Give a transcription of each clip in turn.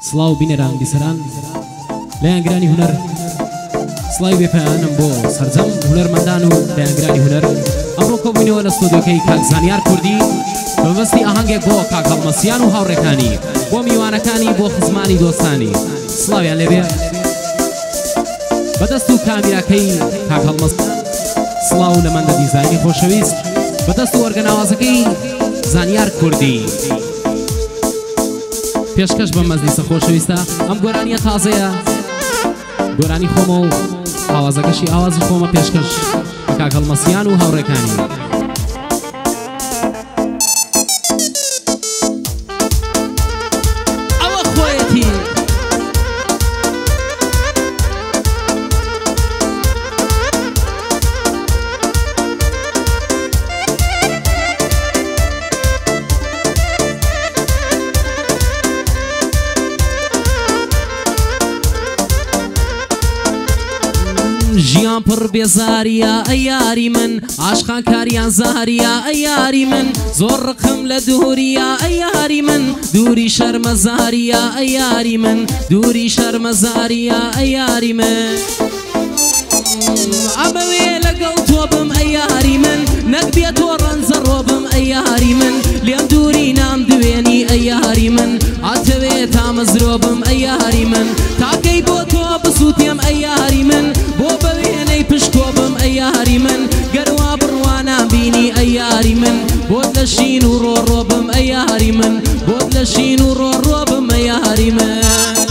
سڵاو بینەران بیسەران لایەنگرانی هونەر سڵاوی بێپایانم بۆ سەرجەم هونەرمەندان و لایەنگرانی هونەر ئەمڕۆ کۆبووینەوە لە ستۆدیۆکەی کاک زانیار کوردی بەمەبەستی ئاهەنگێک بۆ کاک هەڵمەسیان و هاوڕێکانی بۆ میوانەکانی بۆ خزمانی دۆستانی سڵاویان لێبێ بەدەست و کامیراکەی کاک هەڵمەسیان سڵاو لەمەندە دیزاینی خۆشەویست بەدەست و وەرگەناوازەکەی زانیار کوردی پێشکەش بە مەزلیسە خۆشەویستە ئەم گۆرانیە تازەیە گۆرانی خۆمە و ئاوازەکەشی ئاوازی خۆمە پێشکەش بە کاک هەڵمەسیان و هاوڕێکانی ئەوە خۆیەتی ژیان پڕ بێزاریە ئەی یاری من عاشقان کاریان زاریە ئەی یاری من زۆر ڕقم لە دووریە ئەی یاری من دووری شەرمەزاریە ئەی یاری من دووری شەرمەزاریە ئەی یاری من ئەمەوێ لەگەڵ تۆ بم ئەی یاری من نەک بێتۆ ڕەنجە ڕۆبم ئەی یاری من لێم دووری نام دوێنی ئەی یاری من ئاتەوێت تامەزرۆبم ئەی یاری من تاکەی بۆ تۆ بسووتێم ئەی یاری من بۆ بەوێنەی پشتۆبم ئەی یاری من گەروا بڕوانام بینی ئەی یاری من بۆت لە شین و ڕۆڕۆبم ئەی یاری من بۆت لە شین و ڕۆڕۆبم ئەی یاری من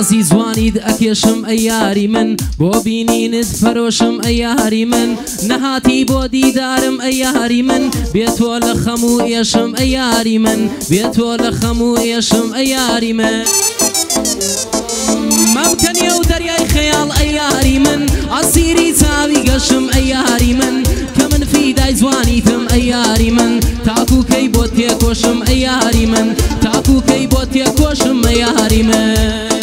نازی جوانیت ئەکێشم ئەی یاری من بۆ بینینت فەرۆشم ئەی یاری من نەهاتی بۆ دیدارم ئەی یاری من بێتۆ لە خەم و ئێشم ئەی یاری من بێتۆ لە خەم و ئێشم ئەی یاری من مەمکەنیە و دەریای خەیاڵ ئەی یاری من ئەسیری چاوی گەشم ئەی یاری من کە من فیدای جوانیتم ئەی یاری من تاکوکەی بۆ تێکۆشم ئەی یاری من تاکوکەی بۆ تێکۆشم ئەی یاری من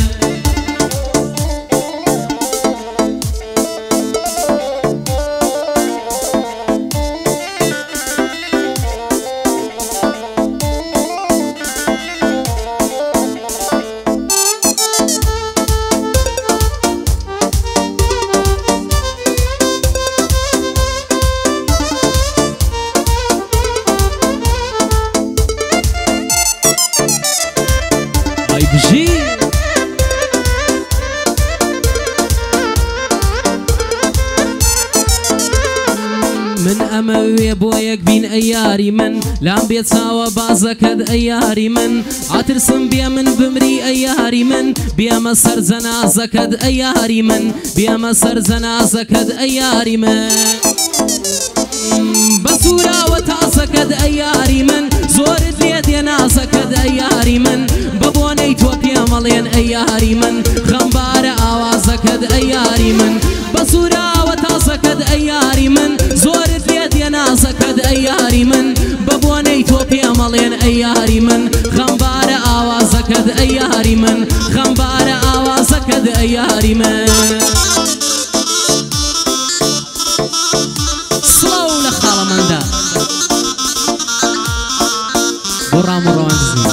من ئەمەوێ بۆ یەک بین ئەی یاری من لام بێ چاوە بازەکەت ئەی یاری من ئاترسم بێ من بمری ئەی یاری من بێمە سەر جەنازەکەت ئەی یاری من بێمە سەر جەنازەکەت ئەی یاری من بە سووراوە تازەکەت ئەی یاری من زۆرت لێ دێنازەکەت ئەی یاری من بە بۆنەی تۆ پێمەڵێن ئەی یاری من خەمبارە ئاوازەکەت ئەی یاری من بە سووراوە تازەکەت ئەی یاری من زۆرت لێ دێنازەکەت ئەی یاری من بە بۆنەی تۆ پێمەڵێن ئەی یاری من خەمبارە ئاوازەکەت ئەی یاری من خەمبارە ئاوازەکەت ئەی یاری من سڵاو لە خاڵەمەندە بۆ ڕام و ڕەواندزنی